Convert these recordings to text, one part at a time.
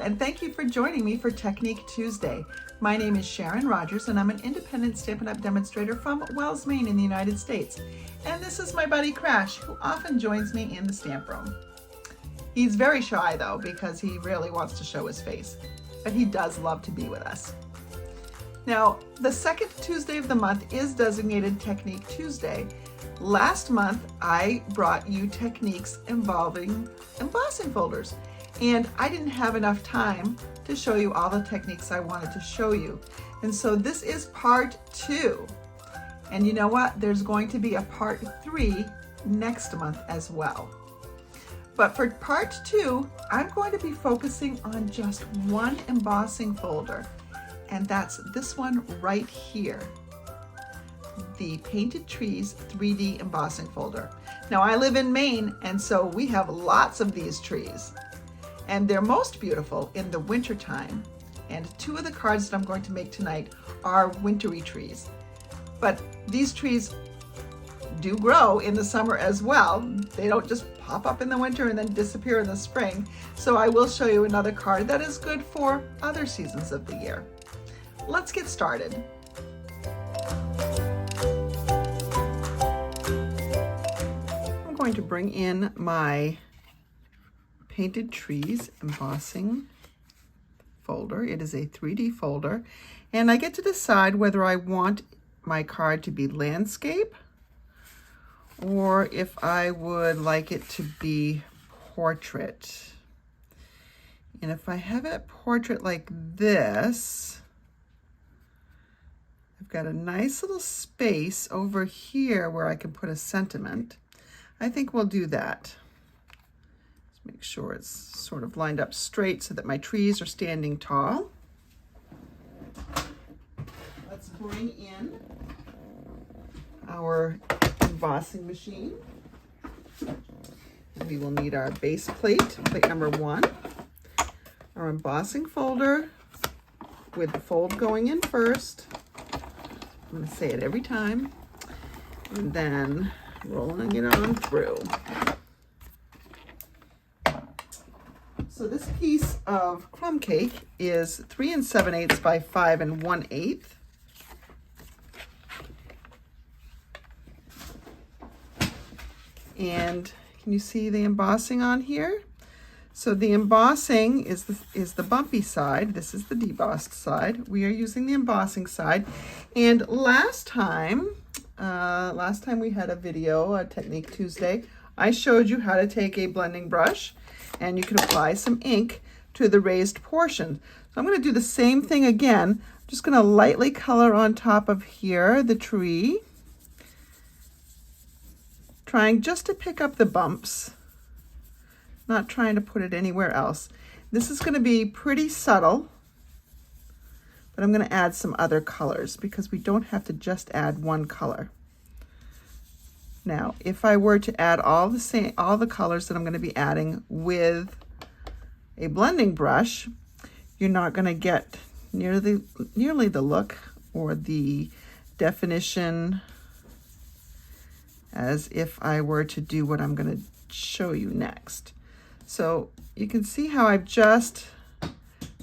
and thank you for joining me for Technique Tuesday. My name is Sharon Rogers, and I'm an independent Stampin' Up! Demonstrator from Wells, Maine in the United States. And this is my buddy Crash, who often joins me in the stamp room. He's very shy though, because he rarely wants to show his face, but he does love to be with us. Now, the second Tuesday of the month is designated Technique Tuesday. Last month, I brought you techniques involving embossing folders, and I didn't have enough time to show you all the techniques I wanted to show you. And so this is part 2. And you know what? There's going to be a part 3 next month as well. But for part 2, I'm going to be focusing on just one embossing folder, and that's this one right here, the Painted Trees 3D embossing folder. Now I live in Maine, and so we have lots of these trees, and they're most beautiful in the winter time. And 2 of the cards that I'm going to make tonight are wintry trees. But these trees do grow in the summer as well. They don't just pop up in the winter and then disappear in the spring. So I will show you another card that is good for other seasons of the year. Let's get started. I'm going to bring in my Painted Trees embossing folder. It is a 3D folder, and I get to decide whether I want my card to be landscape or if I would like it to be portrait. And if I have it portrait like this, I've got a nice little space over here where I can put a sentiment. I think we'll do that. Let's make sure it's sort of lined up straight so that my trees are standing tall. Let's bring in our embossing machine. We will need our base plate, plate number 1, our embossing folder with the fold going in first. I'm going to say it every time, and then rolling it on through. So this piece of crumb cake is 3 7/8 by 5 1/8. And can you see the embossing on here? So the embossing is the bumpy side. This is the debossed side. We are using the embossing side. And last time we had a video, a Technique Tuesday, I showed you how to take a blending brush and you can apply some ink to the raised portion. So I'm going to do the same thing again. I'm just going to lightly color on top of here the tree, trying just to pick up the bumps, not trying to put it anywhere else. This is going to be pretty subtle, but I'm going to add some other colors because we don't have to just add one color. Now, if I were to add all the colors that I'm going to be adding with a blending brush, you're not going to get nearly the look or the definition as if I were to do what I'm going to show you next. So you can see how I've just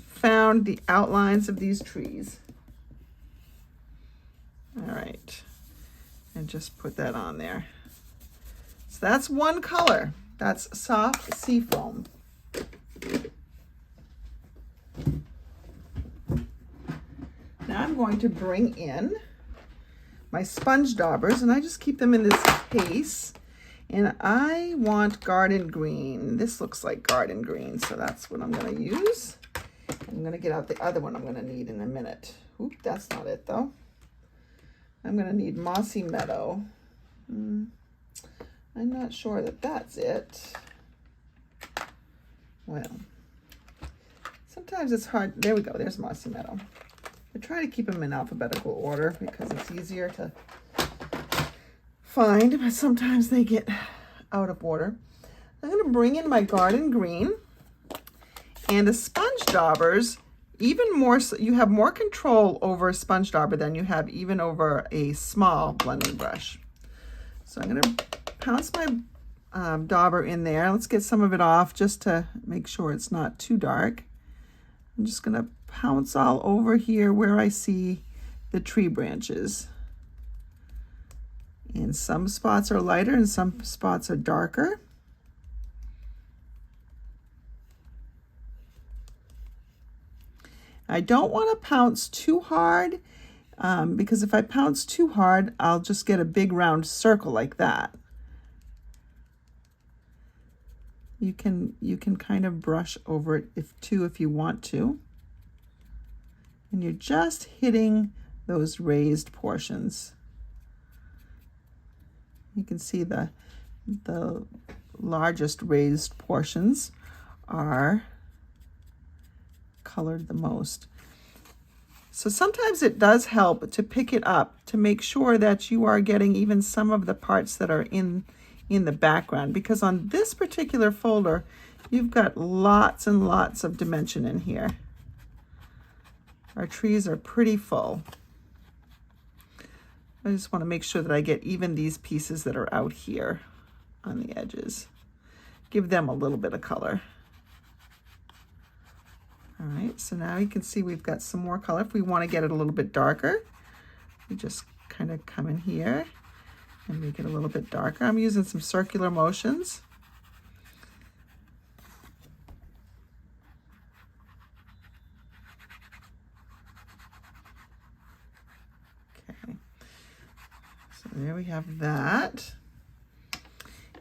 found the outlines of these trees. All right, and just put that on there. So that's one color. That's soft sea foam. Now I'm going to bring in my sponge daubers, and I just keep them in this case. And I want garden green. This looks like garden green, so that's what I'm going to use. I'm going to get out the other one I'm going to need in a minute. Oop, that's not it though. I'm going to need mossy meadow. I'm not sure that that's it. Well, sometimes it's hard. There we go. There's mossy meadow. I try to keep them in alphabetical order because it's easier to find, but sometimes they get out of order. I'm going to bring in my garden green and the sponge daubers. Even more, so you have more control over a sponge dauber than you have even over a small blending brush. So I'm going to pounce my dauber in there. Let's get some of it off just to make sure it's not too dark. I'm just going to pounce all over here where I see the tree branches. And some spots are lighter and some spots are darker. I don't want to pounce too hard because if I pounce too hard, I'll just get a big round circle like that. You can kind of brush over it if you want to. And you're just hitting those raised portions. You can see the largest raised portions are colored the most. So sometimes it does help to pick it up to make sure that you are getting even some of the parts that are in the background, because on this particular folder you've got lots and lots of dimension in here. Our trees are pretty full. I just want to make sure that I get even these pieces that are out here on the edges. Give them a little bit of color. All right, so now you can see we've got some more color. If we want to get it a little bit darker, we just kind of come in here and make it a little bit darker. I'm using some circular motions. Okay, so there we have that.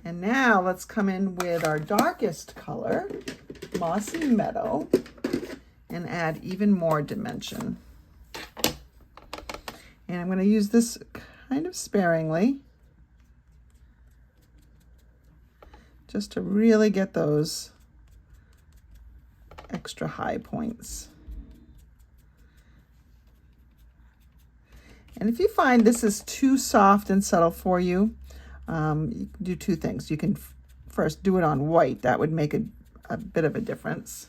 And now let's come in with our darkest color, Mossy Meadow, and add even more dimension. And I'm going to use this kind of sparingly, just to really get those extra high points. And if you find this is too soft and subtle for you, you can do two things. You can first do it on white. That would make a bit of a difference.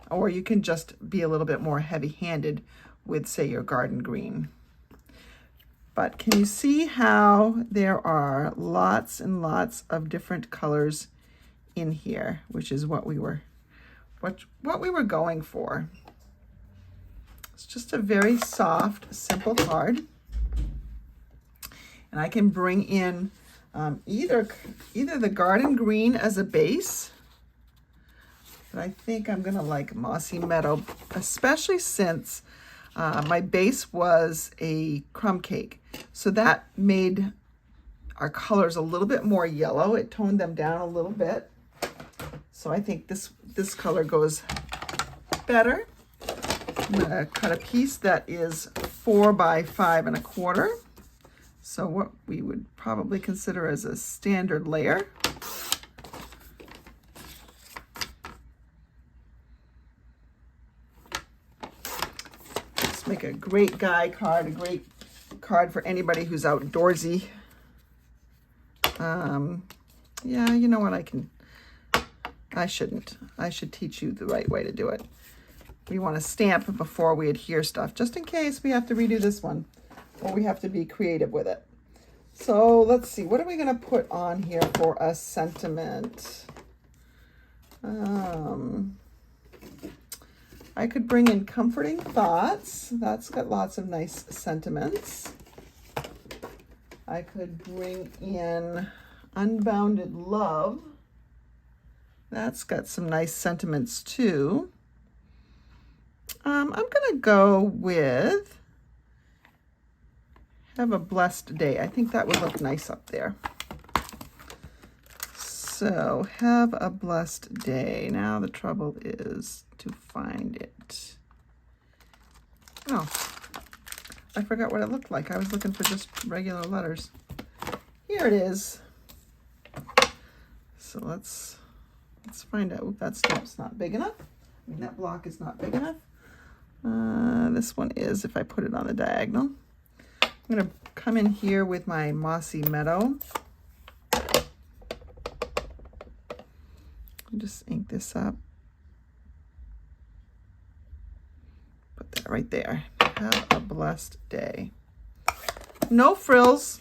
Or you can just be a little bit more heavy-handed with, say, your garden green. But can you see how there are lots and lots of different colors in here, which is what we were going for. It's just a very soft, simple card. And I can bring in either the garden green as a base, but I think I'm gonna like Mossy Meadow, especially since my base was a crumb cake. So that made our colors a little bit more yellow. It toned them down a little bit. So I think this color goes better. I'm gonna cut a piece that is 4 by 5 1/4. So what we would probably consider as a standard layer. Let's make a great guy card, a great card for anybody who's outdoorsy. Yeah, you know what, I should teach you the right way to do it. We want to stamp before we adhere stuff, just in case we have to redo this one, or we have to be creative with it. So let's see, what are we going to put on here for a sentiment? I could bring in comforting thoughts. That's got lots of nice sentiments. I could bring in unbounded love. That's got some nice sentiments too. I'm going to go with have a blessed day. I think that would look nice up there. So have a blessed day. Now the trouble is to find it. Oh, I forgot what it looked like. I was looking for just regular letters. Here it is. So let's find out. That stamp's not big enough. I mean, that block is not big enough. This one is, if I put it on the diagonal. I'm going to come in here with my Mossy Meadow. Just ink this up. Put that right there. Have a blessed day. No frills.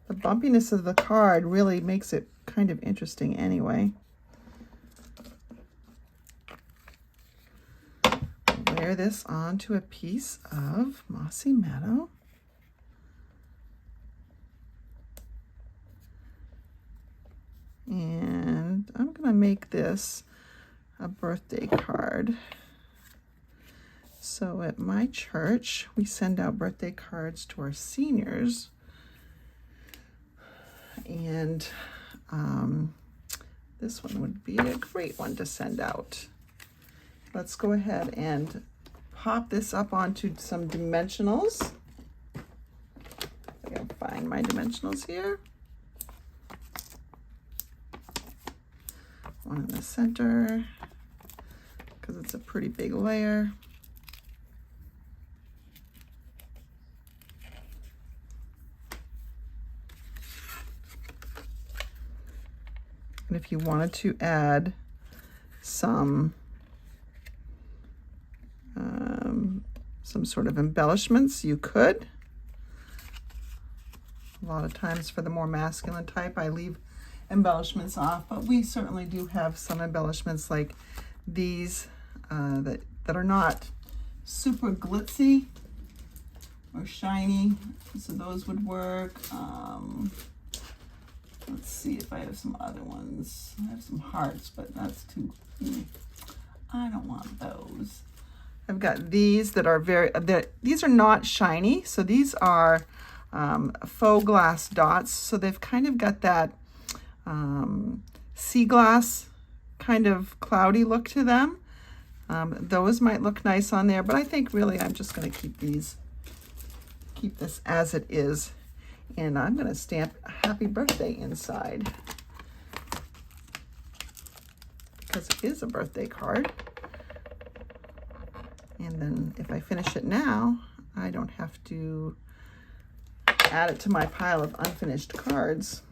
The bumpiness of the card really makes it kind of interesting anyway. layer this onto a piece of Mossy Meadow. And I'm going to make this a birthday card. So at my church, we send out birthday cards to our seniors. And this one would be a great one to send out. Let's go ahead and pop this up onto some dimensionals. I gotta find my dimensionals here. One in the center, because it's a pretty big layer. And if you wanted to add some sort of embellishments, you could. A lot of times for the more masculine type, I leave embellishments off, but we certainly do have some embellishments like these that are not super glitzy or shiny, so those would work. Let's see if I have some other ones. I have some hearts, but that's too, I don't want those. I've got these that are these are not shiny, so these are faux glass dots, so they've kind of got that sea glass kind of cloudy look to them. Those might look nice on there, but I think really I'm just going to keep this as it is. And I'm going to stamp happy birthday inside because it is a birthday card. And then if I finish it now, I don't have to add it to my pile of unfinished cards.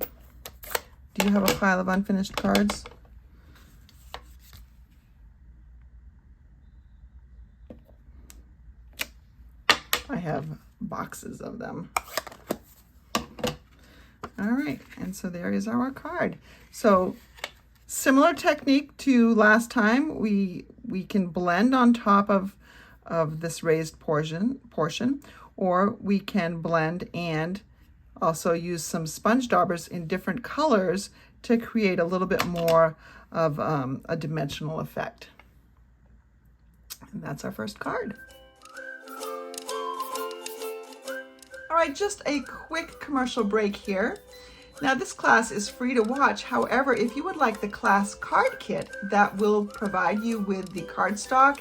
Do you have a pile of unfinished cards? I have boxes of them. All right, and so there is our card. So similar technique to last time, we can blend on top of this raised portion, or we can blend and also use some sponge daubers in different colors to create a little bit more of a dimensional effect. And that's our first card. All right, just a quick commercial break here. Now this class is free to watch. However, if you would like the class card kit that will provide you with the cardstock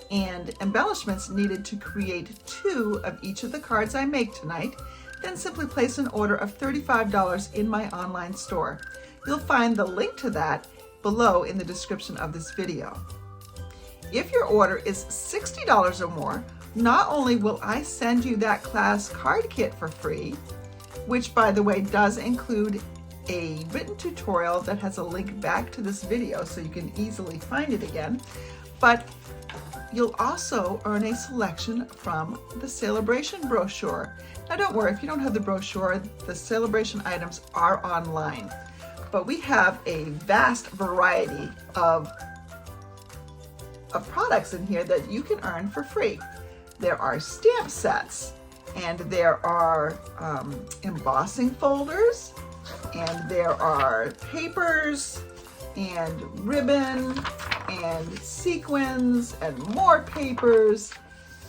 and embellishments needed to create 2 of each of the cards I make tonight, then simply place an order of $35 in my online store. You'll find the link to that below in the description of this video. If your order is $60 or more, not only will I send you that class card kit for free, which by the way does include a written tutorial that has a link back to this video so you can easily find it again, but you'll also earn a selection from the Celebration brochure. Now don't worry, if you don't have the brochure, the Celebration items are online, but we have a vast variety of products in here that you can earn for free. There are stamp sets, and there are embossing folders, and there are papers and ribbon and sequins and more papers.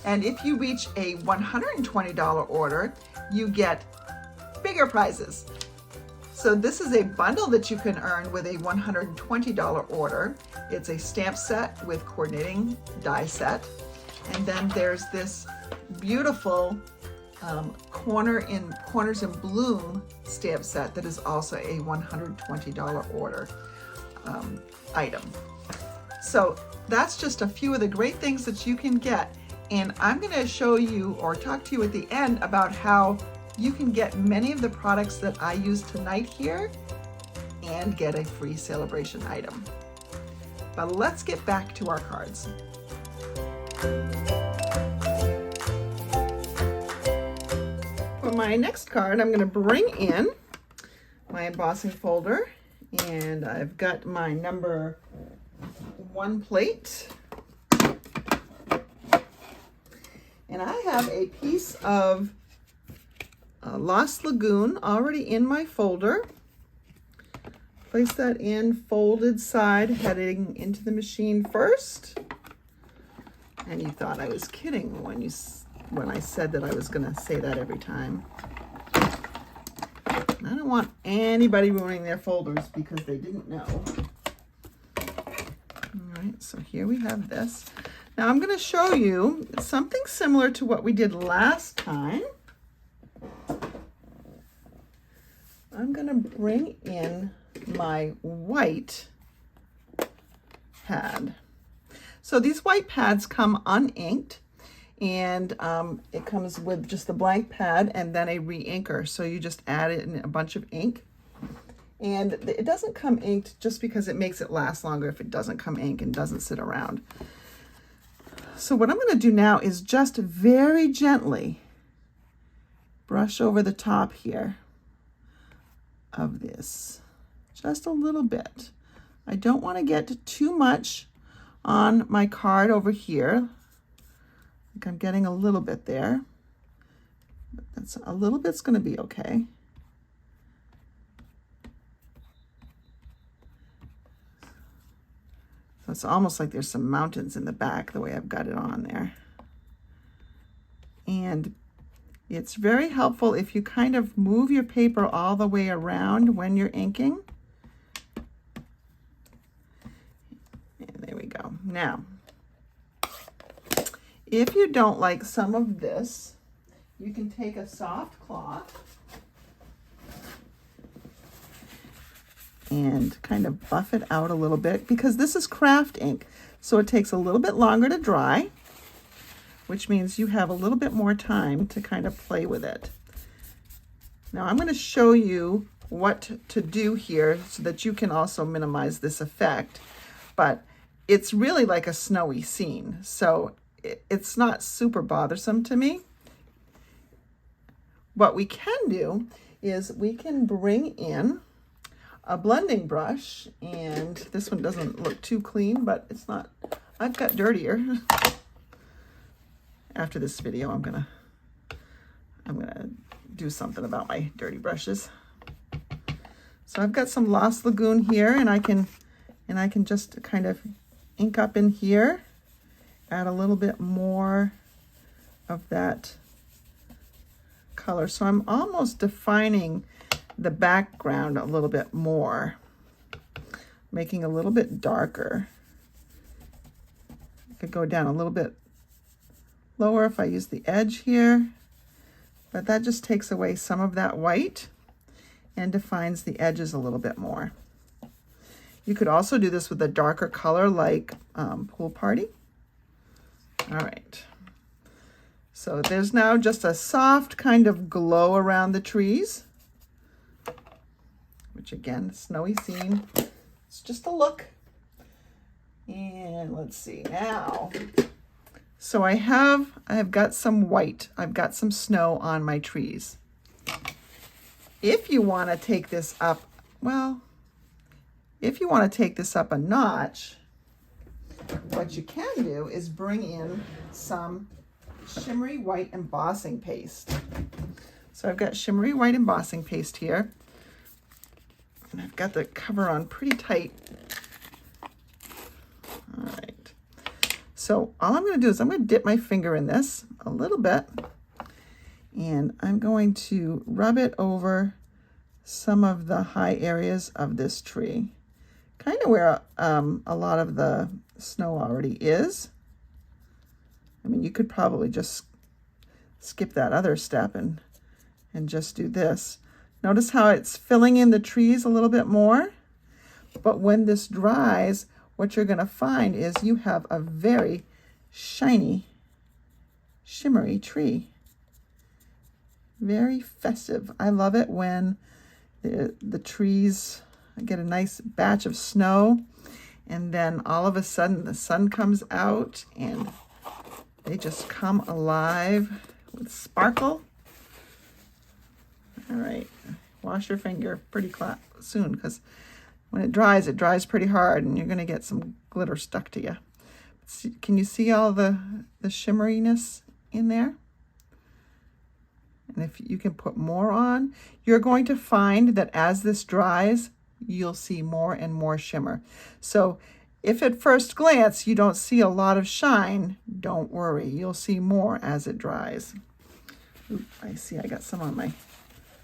And if you reach a $120 order, you get bigger prizes. So this is a bundle that you can earn with a $120 order. It's a stamp set with coordinating die set. And then there's this beautiful Corners in Bloom stamp set that is also a $120 order item. So that's just a few of the great things that you can get. And I'm going to show you or talk to you at the end about how you can get many of the products that I use tonight here and get a free Celebration item. But let's get back to our cards. For my next card, I'm going to bring in my embossing folder, and I've got my number 1 plate. And I have a piece of Lost Lagoon already in my folder. Place that in folded side, heading into the machine first. And you thought I was kidding when I said that I was going to say that every time. I don't want anybody ruining their folders because they didn't know. All right, so here we have this. Now I'm going to show you something similar to what we did last time. I'm going to bring in my white pad. So these white pads come uninked, and it comes with just the blank pad and then a re-inker. So you just add in a bunch of ink. And it doesn't come inked just because it makes it last longer if it doesn't come ink and doesn't sit around. So what I'm going to do now is just very gently brush over the top here of this. Just a little bit. I don't want to get too much on my card over here. I think I'm getting a little bit there. But that's a little bit's going to be okay. So it's almost like there's some mountains in the back the way I've got it on there. And it's very helpful if you kind of move your paper all the way around when you're inking. And there we go. Now, if you don't like some of this, you can take a soft cloth and kind of buff it out a little bit, because this is craft ink, so it takes a little bit longer to dry, which means you have a little bit more time to kind of play with it. Now I'm going to show you what to do here so that you can also minimize this effect, but it's really like a snowy scene, so it's not super bothersome to me. What we can do is we can bring in a blending brush, and this one doesn't look too clean, but it's not, I've got dirtier. After this video, I'm gonna do something about my dirty brushes. So I've got some Lost Lagoon here, and I can just kind of ink up in here, add a little bit more of that color. So I'm almost defining the background a little bit more, making a little bit darker. I could go down a little bit lower if I use the edge here, but that just takes away some of that white and defines the edges a little bit more. You could also do this with a darker color like Pool Party. All right. So there's now just a soft kind of glow around the trees, which again, snowy scene. It's just a look. And let's see now. So I have got some white. I've got some snow on my trees. If you want to take this up, well, if you want to take this up a notch, what you can do is bring in some shimmery white embossing paste. So I've got shimmery white embossing paste here, and I've got the cover on pretty tight. All right. So all I'm going to do is I'm going to dip my finger in this a little bit, and I'm going to rub it over some of the high areas of this tree, kind of where a lot of the snow already is. I mean, you could probably just skip that other step and just do this. Notice how it's filling in the trees a little bit more. But when this dries, what you're going to find is you have a very shiny, shimmery tree. Very festive. I love it when the trees get a nice batch of snow, and then all of a sudden the sun comes out and they just come alive with sparkle. All right, wash your finger pretty soon, because when it dries pretty hard, and you're going to get some glitter stuck to you. Can you see all the shimmeriness in there. And if you can put more on, you're going to find that as this dries, you'll see more and more shimmer. So if at first glance you don't see a lot of shine, don't worry, you'll see more as it dries. Ooh, I see I got some on my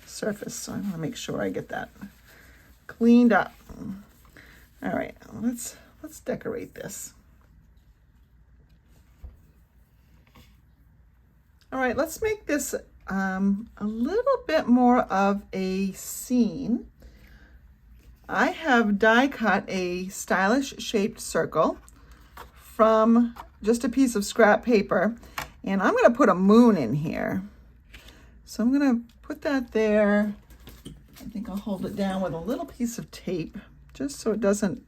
surface, so I want to make sure I get that cleaned up. All right, let's decorate this. All right, let's make this a little bit more of a scene. I have die cut a stylish shaped circle from just a piece of scrap paper, and I'm going to put a moon in here. So I'm going to put that there. I think I'll hold it down with a little piece of tape just so it doesn't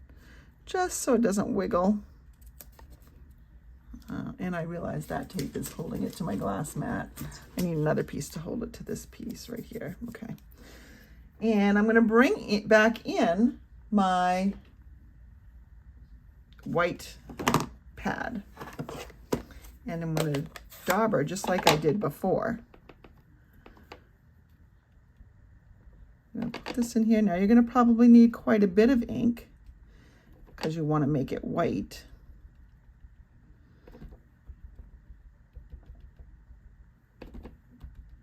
wiggle. And I realize that tape is holding it to my glass mat. I need another piece to hold it to this piece right here. Okay. And I'm going to bring it back in my white pad. And I'm going to dauber just like I did before. I'm going to put this in here. Now you're going to probably need quite a bit of ink because you want to make it white.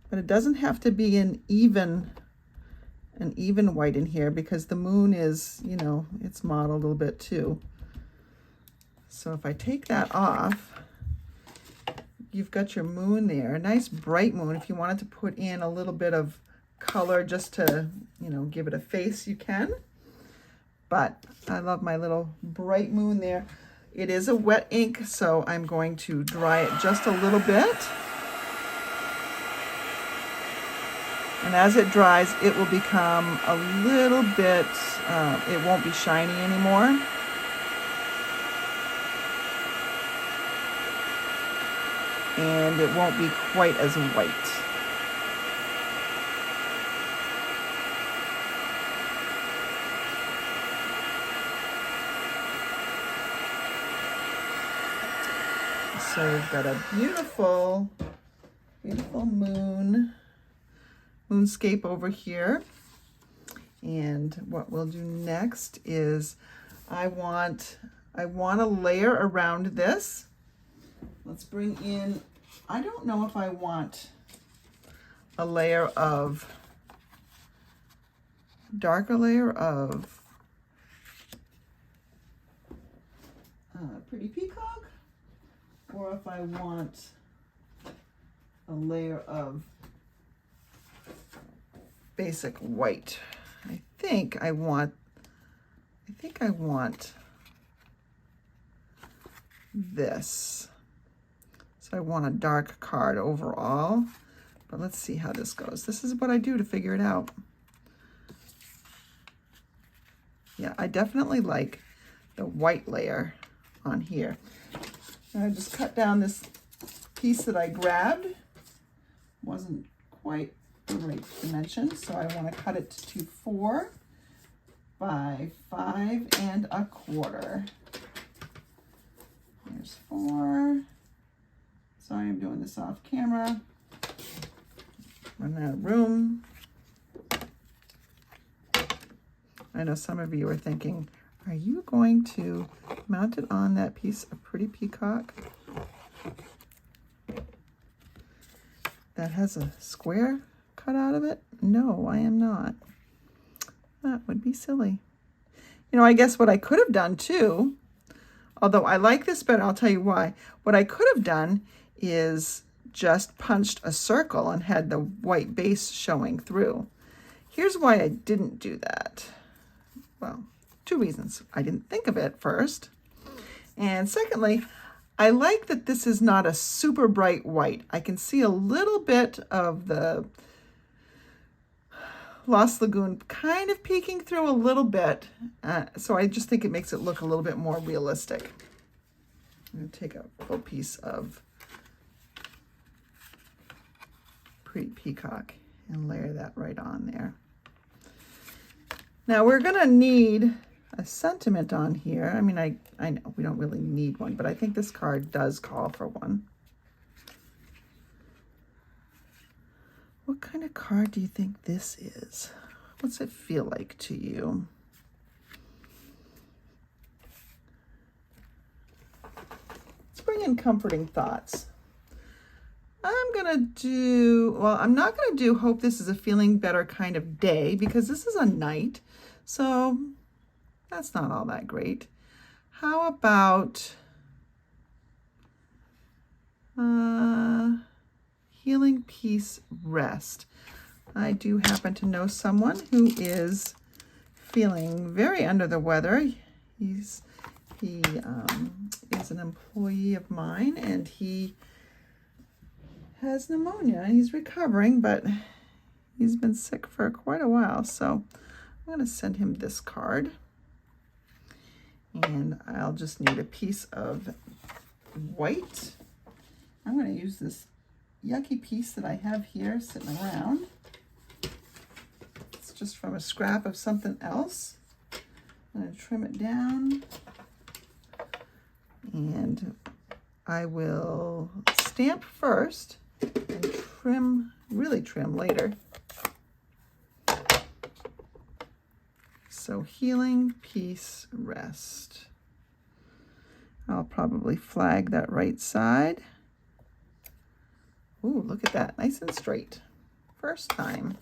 But it doesn't have to be an even white in here because the moon is, you know, it's mottled a little bit too. So if I take that off, you've got your moon there, a nice bright moon. If you wanted to put in a little bit of color just to, you know, give it a face, you can. But I love my little bright moon there. It is a wet ink, so I'm going to dry it just a little bit. And as it dries, it will become a little bit, it won't be shiny anymore. And it won't be quite as white. So we've got a beautiful, beautiful moonscape over here. And what we'll do next is I want a layer around this. Let's bring in, I don't know if I want a layer of, darker layer of Pretty Peacock, or if I want a layer of basic white. I think I want this. So I want a dark card overall, but let's see how this goes. This is what I do to figure it out. Yeah, I definitely like the white layer on here. And I just cut down this piece that I grabbed. Wasn't quite the right dimension, so I want to cut it to 4 by 5 1/4. Here's 4. Sorry, I'm doing this off camera. Running out of room. I know some of you are thinking, are you going to mount it on that piece of Pretty Peacock that has a square cut out of it? No, I am not. That would be silly. You know, I guess what I could have done too, although I like this better, I'll tell you why. What I could have done is just punched a circle and had the white base showing through. Here's why I didn't do that. Well, 2 reasons. I didn't think of it first. And secondly, I like that this is not a super bright white. I can see a little bit of the Lost Lagoon kind of peeking through a little bit. So I just think it makes it look a little bit more realistic. I'm going to take a full piece of Pretty Peacock and layer that right on there. Now we're going to need a sentiment on here. I mean, I know we don't really need one, but I think this card does call for one. What kind of card do you think this is? What's it feel like to you? Let's bring in comforting thoughts. I'm gonna do, well, I'm not gonna do hope this is a feeling better kind of day, because this is a night, so that's not all that great. How about healing, peace, rest? I do happen to know someone who is feeling very under the weather. He is an employee of mine, and he has pneumonia. He's recovering, but he's been sick for quite a while. So I'm going to send him this card, and I'll just need a piece of white. I'm going to use this yucky piece that I have here sitting around. It's just from a scrap of something else. I'm going to trim it down, and I will stamp first and trim, really trim later. So healing, peace, rest. I'll probably flag that right side. Ooh, look at that, nice and straight. First time.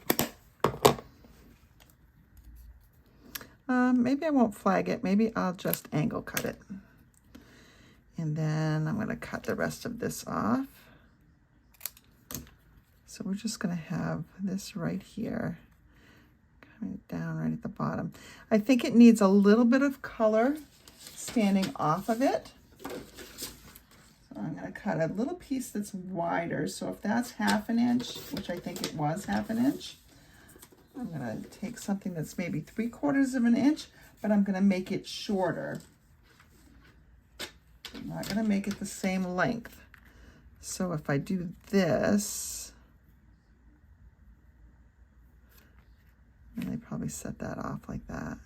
Maybe I won't flag it. Maybe I'll just angle cut it. And then I'm going to cut the rest of this off. So we're just going to have this right here, coming down right at the bottom. I think it needs a little bit of color standing off of it. So I'm going to cut a little piece that's wider. So if that's 1/2 inch, which I think it was 1/2 inch, I'm going to take something that's maybe 3/4 inch, but I'm going to make it shorter. I'm not going to make it the same length. So if I do this, and I probably set that off like that.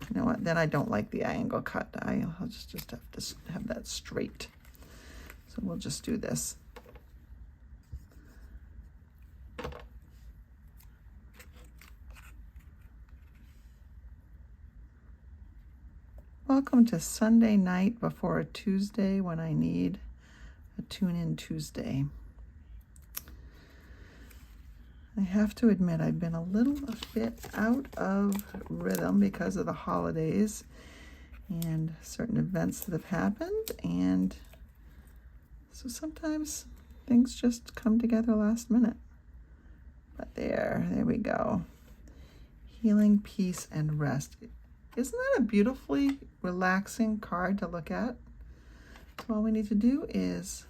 You know what? Then I don't like the angle cut. I'll just have to have that straight. So we'll just do this. Welcome to Sunday night before a Tuesday when I need a tune-in Tuesday. I have to admit I've been a little bit out of rhythm because of the holidays and certain events that have happened, and so sometimes things just come together last minute. But there we go. Healing, peace, and rest. Isn't that a beautifully relaxing card to look at? So all we need to do is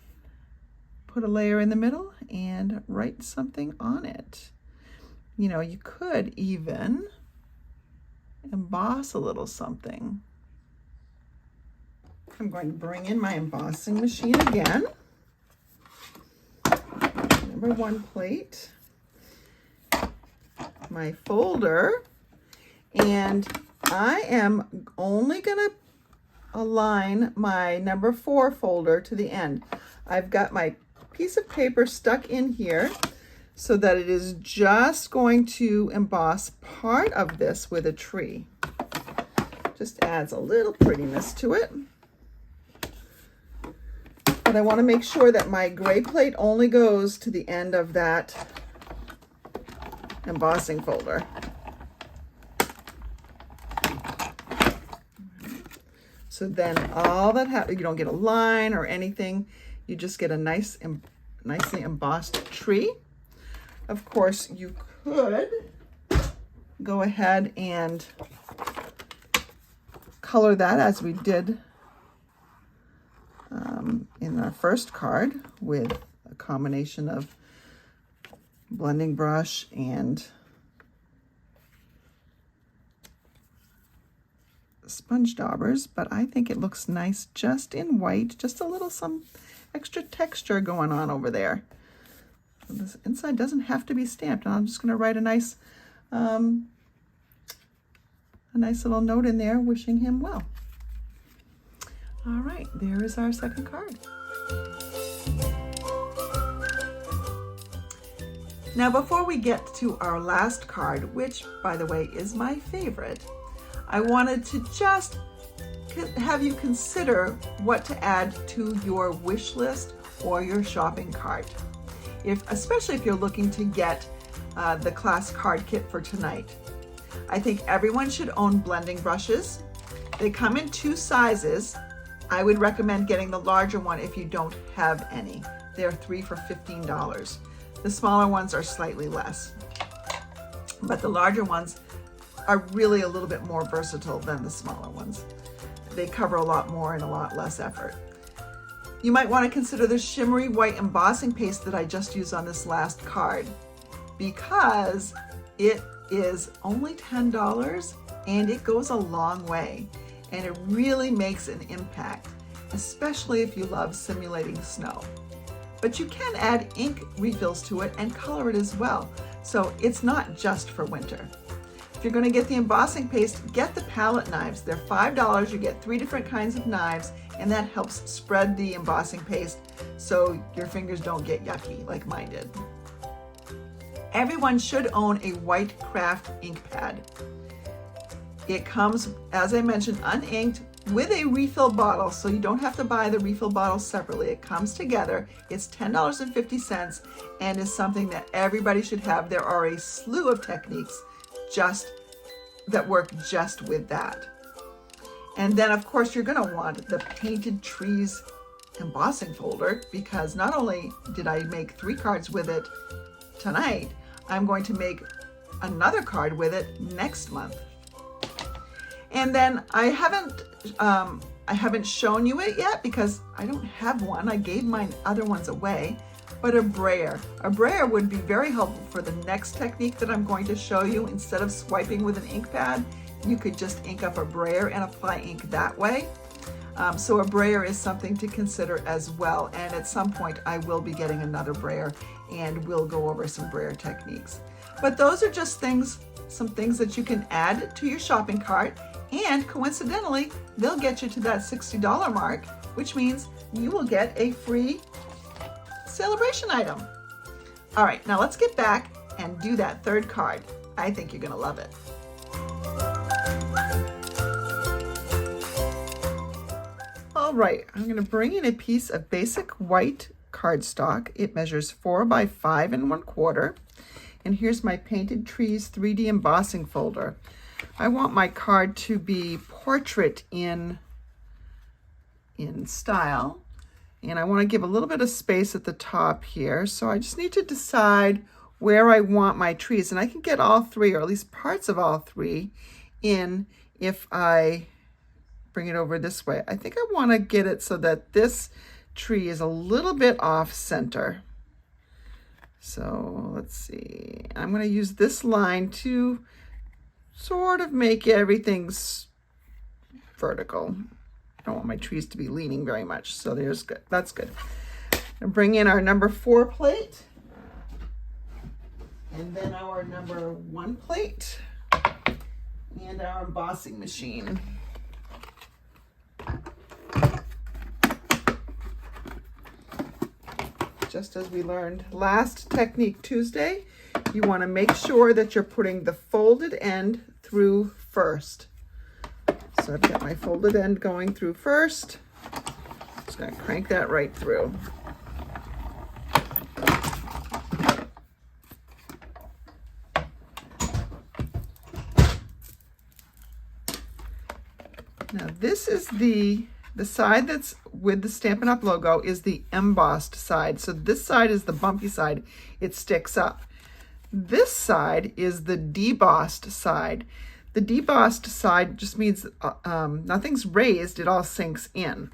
put a layer in the middle and write something on it. You know, you could even emboss a little something. I'm going to bring in my embossing machine again. Number 1 plate, my folder, and I am only going to align my number 4 folder to the end. I've got my piece of paper stuck in here so that it is just going to emboss part of this with a tree. Just adds a little prettiness to it. But I want to make sure that my gray plate only goes to the end of that embossing folder. So then all that happens, you don't get a line or anything. You just get a nicely embossed tree. Of course, you could go ahead and color that as we did in our first card with a combination of blending brush and sponge daubers, but I think it looks nice just in white, just a little some extra texture going on over there. So this inside doesn't have to be stamped, and I'm just going to write a nice little note in there wishing him well. All right, there is our second card. Now, before we get to our last card, which by the way is my favorite, I wanted to just have you consider what to add to your wish list or your shopping cart. Especially if you're looking to get the class card kit for tonight. I think everyone should own blending brushes. They come in 2 sizes. I would recommend getting the larger one if you don't have any. They're 3 for $15. The smaller ones are slightly less, but the larger ones are really a little bit more versatile than the smaller ones. They cover a lot more and a lot less effort. You might want to consider the shimmery white embossing paste that I just used on this last card, because it is only $10 and it goes a long way, and it really makes an impact, especially if you love simulating snow. But you can add ink refills to it and color it as well, so it's not just for winter. If you're going to get the embossing paste, get the palette knives. They're $5. You get 3 different kinds of knives, and that helps spread the embossing paste so your fingers don't get yucky like mine did. Everyone should own a white craft ink pad. It comes, as I mentioned, uninked with a refill bottle, so you don't have to buy the refill bottle separately. It comes together. It's $10.50 and is something that everybody should have. There are a slew of techniques that work just with that. And then of course you're going to want the Painted Trees embossing folder, because not only did I make 3 cards with it tonight, I'm going to make another card with it next month. And then I haven't shown you it yet because I don't have one. I gave my other ones away. But a brayer. A brayer would be very helpful for the next technique that I'm going to show you. Instead of swiping with an ink pad, you could just ink up a brayer and apply ink that way. So a brayer is something to consider as well. And at some point I will be getting another brayer and we'll go over some brayer techniques. But those are just some things that you can add to your shopping cart, and coincidentally, they'll get you to that $60 mark, which means you will get a free celebration item. All right, now let's get back and do that 3rd card. I think you're gonna love it. All right, I'm gonna bring in a piece of basic white cardstock. It measures 4 by 5 1/4. And here's my Painted Trees 3D embossing folder. I want my card to be portrait in style. And I want to give a little bit of space at the top here. So I just need to decide where I want my trees. And I can get all 3, or at least parts of all 3, in if I bring it over this way. I think I want to get it so that this tree is a little bit off center. So let's see. I'm going to use this line to sort of make everything's vertical. I don't want my trees to be leaning very much. So there's good. That's good. And bring in our number 4 plate. And then our number 1 plate. And our embossing machine. Just as we learned last Technique Tuesday, you want to make sure that you're putting the folded end through first. So I've got my folded end going through first. Just going to crank that right through. Now this is the side that's with the Stampin' Up! Logo is the embossed side. So this side is the bumpy side. It sticks up. This side is the debossed side. The debossed side just means nothing's raised, it all sinks in.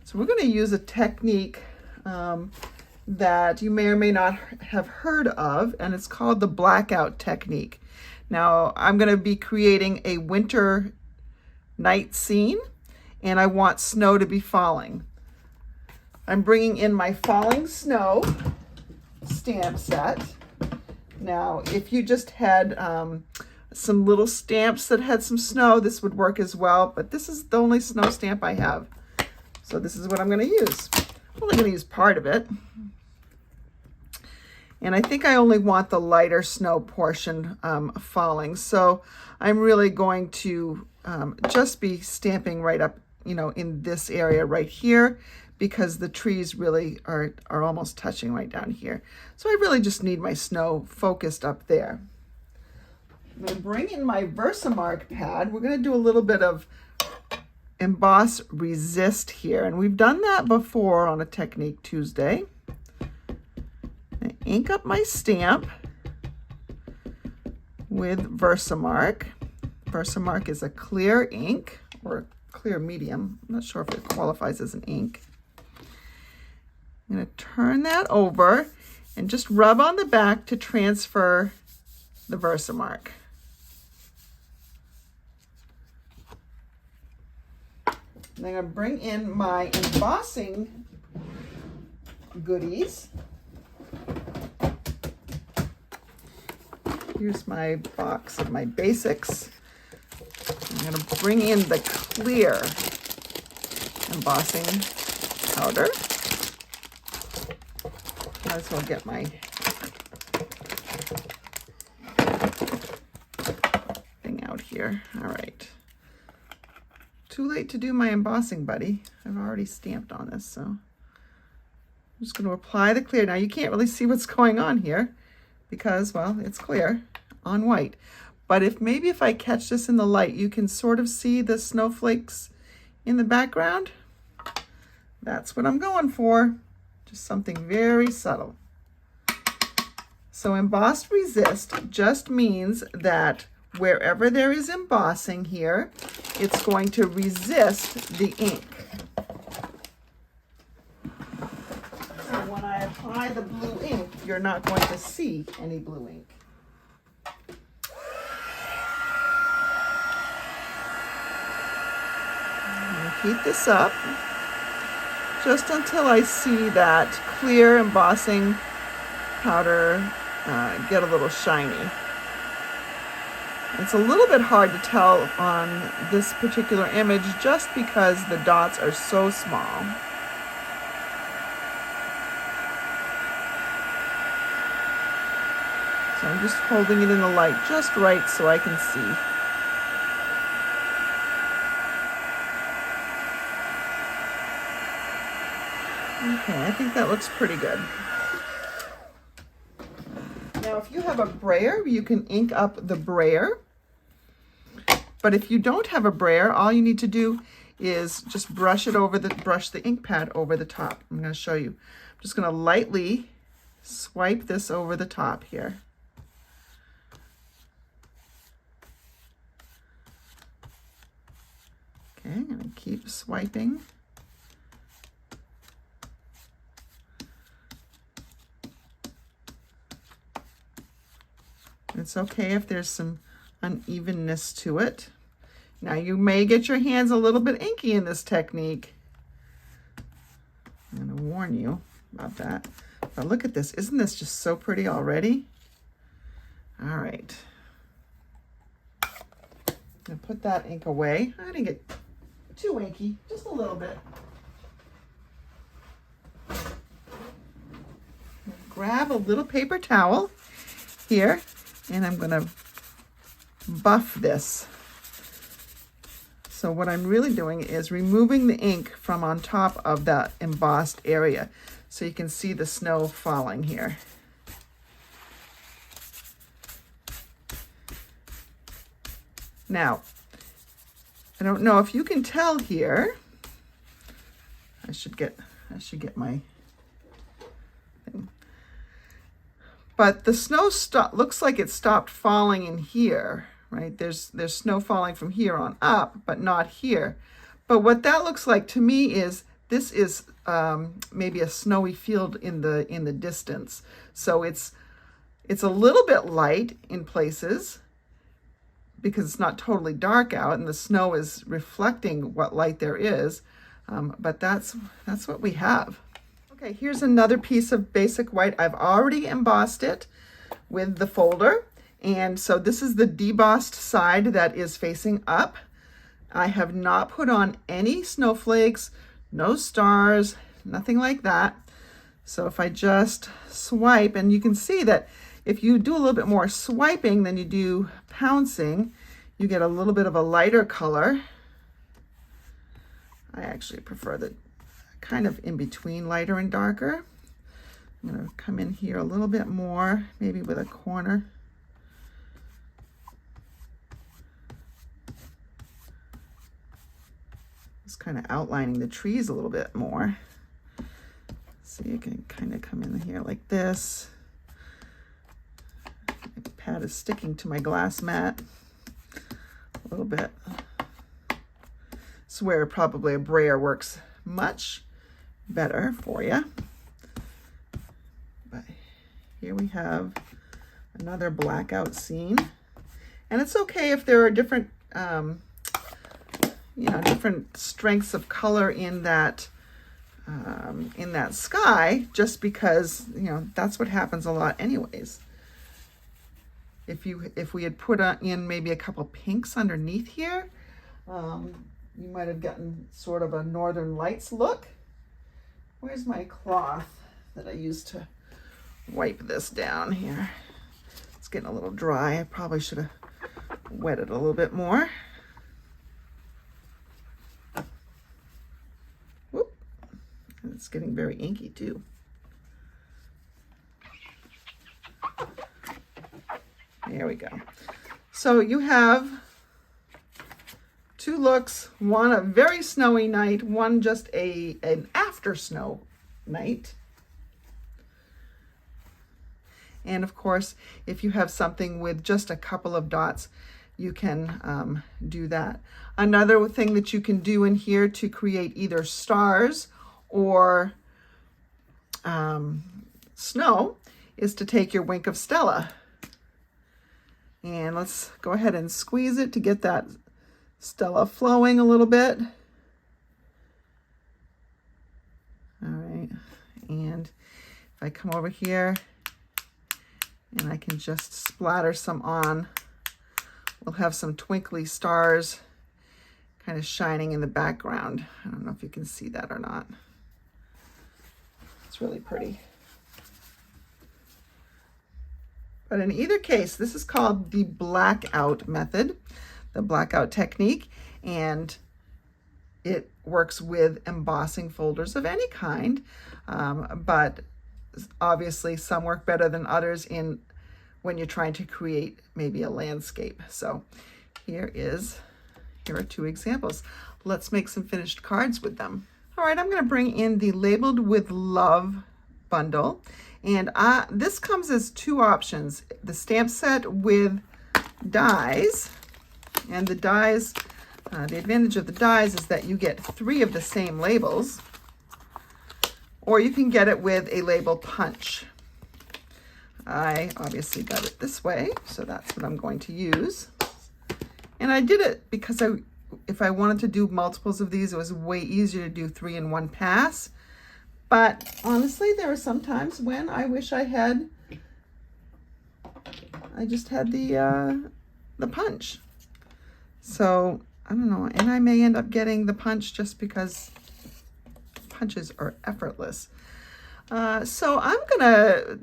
So we're going to use a technique that you may or may not have heard of, and it's called the blackout technique. Now I'm going to be creating a winter night scene, and I want snow to be falling. I'm bringing in my falling snow stamp set. Now, if you just had some little stamps that had some snow, this would work as well, but this is the only snow stamp I have. So this is what I'm going to use. I'm only going to use part of it. And I think I only want the lighter snow portion falling. So I'm really going to just be stamping right up, you know, in this area right here, because the trees really are almost touching right down here. So I really just need my snow focused up there. I'm going to bring in my Versamark pad. We're going to do a little bit of Emboss Resist here, and we've done that before on a Technique Tuesday. I ink up my stamp with Versamark. Versamark is a clear ink, or clear medium. I'm not sure if it qualifies as an ink. I'm going to turn that over and just rub on the back to transfer the Versamark. And I'm going to bring in my embossing goodies. Here's my box of my basics. I'm going to bring in the clear embossing powder. Might as well get my thing out here. All right. Too late to do my embossing, buddy. I've already stamped on this, so I'm just going to apply the clear. Now you can't really see what's going on here because, well, it's clear on white. But if I catch this in the light, you can sort of see the snowflakes in the background. That's what I'm going for. Just something very subtle. So Embossed Resist just means that wherever there is embossing here, it's going to resist the ink. So when I apply the blue ink, you're not going to see any blue ink. I'm going to heat this up just until I see that clear embossing powder get a little shiny. It's a little bit hard to tell on this particular image just because the dots are so small. So I'm just holding it in the light just right so I can see. Okay, I think that looks pretty good. Now, if you have a brayer, you can ink up the brayer. But if you don't have a brayer, all you need to do is just brush the ink pad over the top. I'm going to show you. I'm just going to lightly swipe this over the top here. Okay, I'm going to keep swiping. It's okay if there's some unevenness to it. Now you may get your hands a little bit inky in this technique. I'm going to warn you about that. But look at this. Isn't this just so pretty already? All right. I'm going to put that ink away. I didn't get too inky, just a little bit. Grab a little paper towel here. And I'm going to buff this. So what I'm really doing is removing the ink from on top of that embossed area so you can see the snow falling here. Now, I don't know if you can tell here. I should get my thing. But the snow looks like it stopped falling in here, right? There's snow falling from here on up, but not here. But what that looks like to me is this is maybe a snowy field in the distance. So it's a little bit light in places because it's not totally dark out, and the snow is reflecting what light there is. But that's what we have. Okay, here's another piece of basic white. I've already embossed it with the folder. And so this is the debossed side that is facing up. I have not put on any snowflakes, no stars, nothing like that. So if I just swipe, and you can see that if you do a little bit more swiping than you do pouncing, you get a little bit of a lighter color. I actually prefer the kind of in between lighter and darker. I'm going to come in here a little bit more, maybe with a corner. Just kind of outlining the trees a little bit more. So you can kind of come in here like this. The pad is sticking to my glass mat a little bit. It's where probably a brayer works much better for you. But here we have another blackout scene. And it's okay if there are different, different strengths of color in that sky, just because, that's what happens a lot anyways. If we had put in maybe a couple pinks underneath here, you might have gotten sort of a Northern Lights look. Where's my cloth that I used to wipe this down here? It's getting a little dry. I probably should have wet it a little bit more. Whoop. And it's getting very inky too. There we go. So you have two looks, one a very snowy night, one just an after snow night. And of course, if you have something with just a couple of dots, you can do that. Another thing that you can do in here to create either stars or snow is to take your Wink of Stella. And let's go ahead and squeeze it to get that Stella flowing a little bit. All right, and if I come over here and I can just splatter some on, we'll have some twinkly stars kind of shining in the background. I don't know if you can see that or not. It's really pretty. But in either case, this is called the blackout method, the blackout technique, and it works with embossing folders of any kind, but obviously some work better than others when you're trying to create maybe a landscape. So here are two examples. Let's make some finished cards with them. All right, I'm going to bring in the Labeled with Love bundle, and this comes as two options: the stamp set with dies, and the dies, the advantage of the dies is that you get 3 of the same labels, or you can get it with a label punch. I obviously got it this way, so that's what I'm going to use. And I did it because if I wanted to do multiples of these, it was way easier to do 3 in one pass. But honestly, there are some times when I wish I just had the punch. So I don't know, and I may end up getting the punch just because punches are effortless. So I'm gonna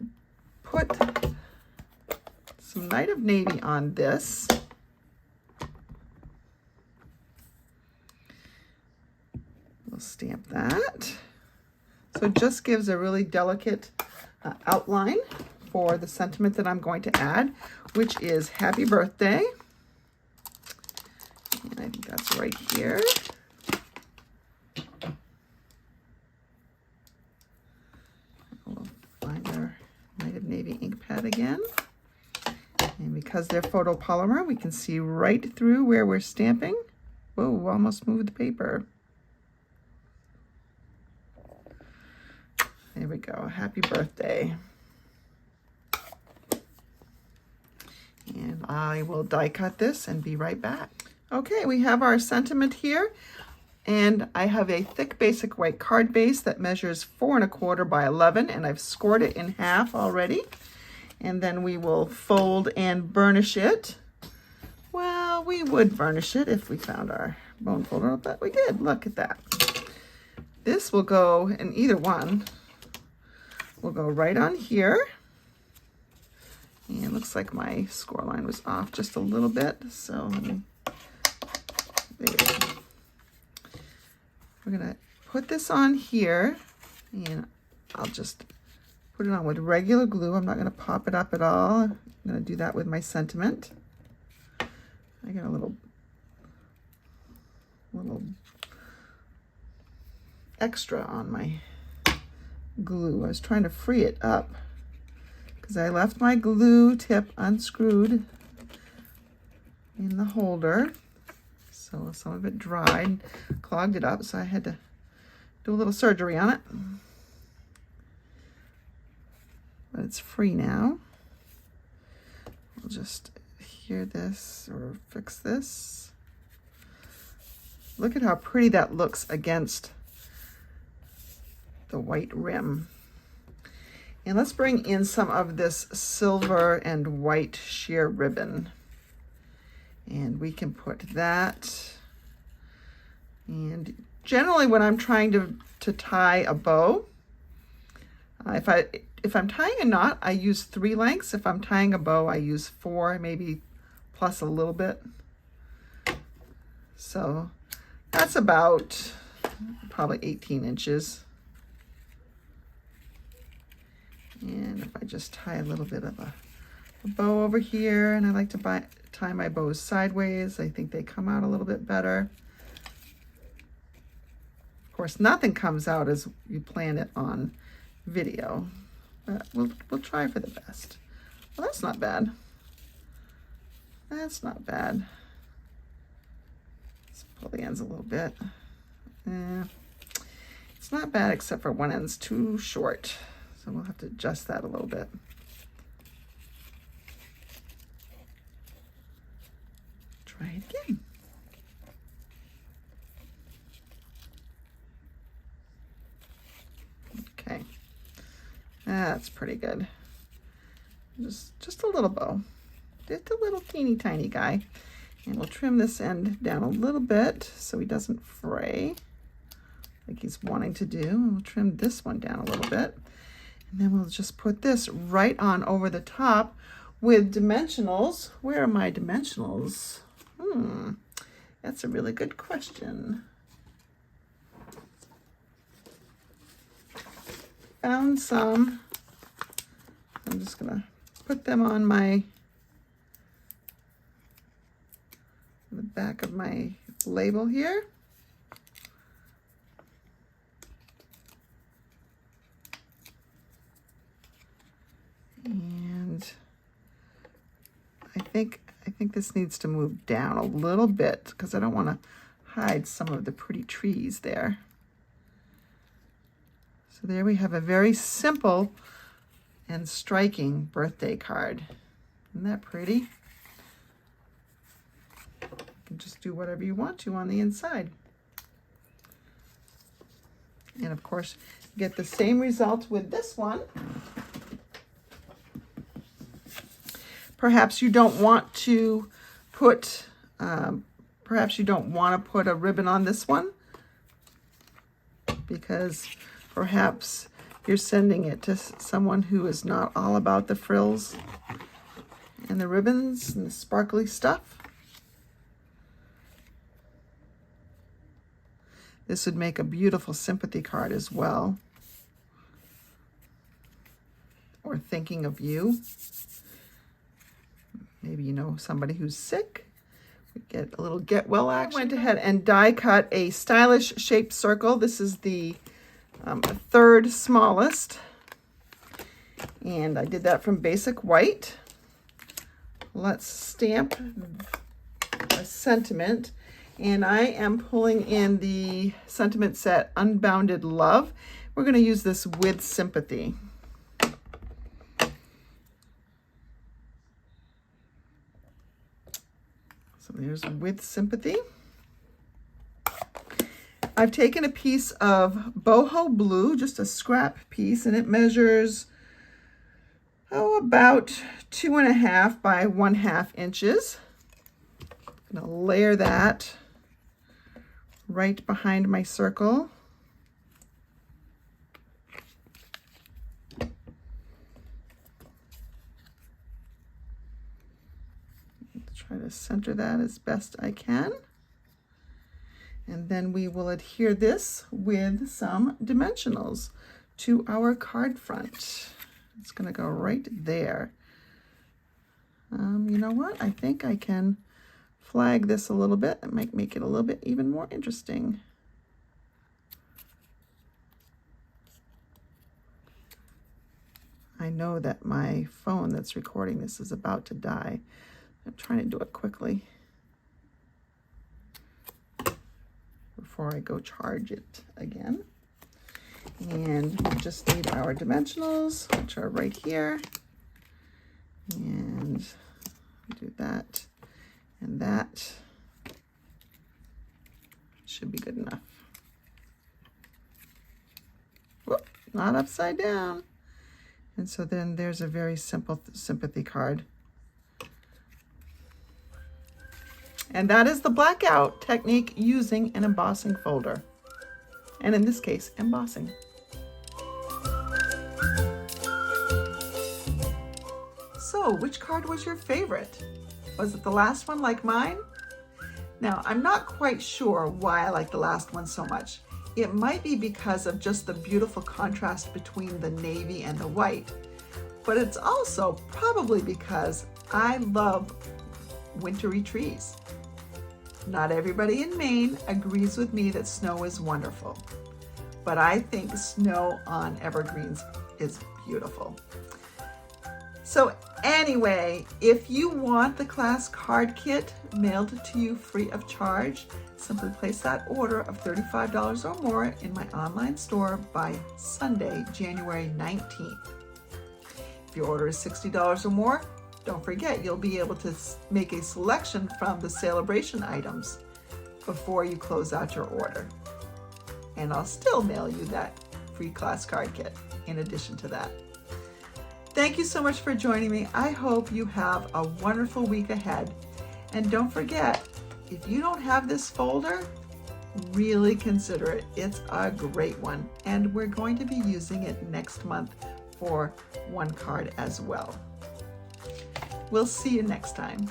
put some Night of Navy on this. We'll stamp that. So it just gives a really delicate outline for the sentiment that I'm going to add, which is happy birthday. And I think that's right here. We'll find our Night of Navy ink pad again. And because they're photopolymer, we can see right through where we're stamping. Whoa, almost moved the paper. There we go, happy birthday. And I will die cut this and be right back. Okay, we have our sentiment here, and I have a thick basic white card base that measures 4 1/4 by 11, and I've scored it in half already. And then we will fold and burnish it. Well, we would burnish it if we found our bone folder, but we did. Look at that. This will go in either one. will go right on here. And it looks like my score line was off just a little bit. So there. We're gonna put this on here, and I'll just put it on with regular glue. I'm not gonna pop it up at all. I'm gonna do that with my sentiment. I got a little extra on my glue. I was trying to free it up because I left my glue tip unscrewed in the holder. So some of it dried, clogged it up, so I had to do a little surgery on it. But it's free now. We'll just adhere this or fix this. Look at how pretty that looks against the white rim. And let's bring in some of this silver and white sheer ribbon. And we can put that. And generally when I'm trying to tie a bow, if I'm tying a knot, I use 3 lengths. If I'm tying a bow, I use 4, maybe plus a little bit. So that's about probably 18 inches. And if I just tie a little bit of a bow over here, and I like to tie my bows sideways, I think they come out a little bit better. Of course, nothing comes out as you plan it on video, but we'll try for the best. Well, that's not bad. That's not bad. Let's pull the ends a little bit. It's not bad except for one end's too short. So we'll have to adjust that a little bit. Try it again. Okay, that's pretty good. Just a little bow, just a little teeny tiny guy. And we'll trim this end down a little bit so he doesn't fray like he's wanting to do. And we'll trim this one down a little bit. And then we'll just put this right on over the top with dimensionals. Where are my dimensionals? That's a really good question. Found some. I'm just gonna put them on the back of my label here. And I think this needs to move down a little bit because I don't want to hide some of the pretty trees there. So there we have a very simple and striking birthday card. Isn't that pretty? You can just do whatever you want to on the inside. And of course, you get the same result with this one. Perhaps you don't want to put a ribbon on this one because perhaps you're sending it to someone who is not all about the frills and the ribbons and the sparkly stuff. This would make a beautiful sympathy card as well. Or thinking of you. Maybe you know somebody who's sick. We get a little get well action. I went ahead and die cut a stylish shaped circle. This is the 3rd smallest. And I did that from basic white. Let's stamp a sentiment. And I am pulling in the sentiment set Unbounded Love. We're going to use this with sympathy. So there's with sympathy. I've taken a piece of boho blue, just a scrap piece, and it measures about 2.5 by 1/2 inches. I'm going to layer that right behind my circle. center that as best I can. And then we will adhere this with some dimensionals to our card front. It's going to go right there. You know what? I think I can flag this a little bit. It might make it a little bit even more interesting. I know that my phone that's recording this is about to die. I'm trying to do it quickly before I go charge it again. And we just need our dimensionals, which are right here. And do that and that. Should be good enough. Whoop, not upside down. And so then there's a very simple sympathy card. And that is the blackout technique using an embossing folder. And in this case, embossing. So, which card was your favorite? Was it the last one like mine? Now, I'm not quite sure why I like the last one so much. It might be because of just the beautiful contrast between the navy and the white, but it's also probably because I love wintry trees. Not everybody in Maine agrees with me that snow is wonderful, but I think snow on evergreens is beautiful. So anyway, if you want the class card kit mailed to you free of charge, simply place that order of $35 or more in my online store by Sunday, January 19th. If your order is $60 or more, don't forget you'll be able to make a selection from the celebration items before you close out your order. And I'll still mail you that free class card kit in addition to that. Thank you so much for joining me. I hope you have a wonderful week ahead. And don't forget, if you don't have this folder, really consider it. It's a great one. And we're going to be using it next month for one card as well. We'll see you next time.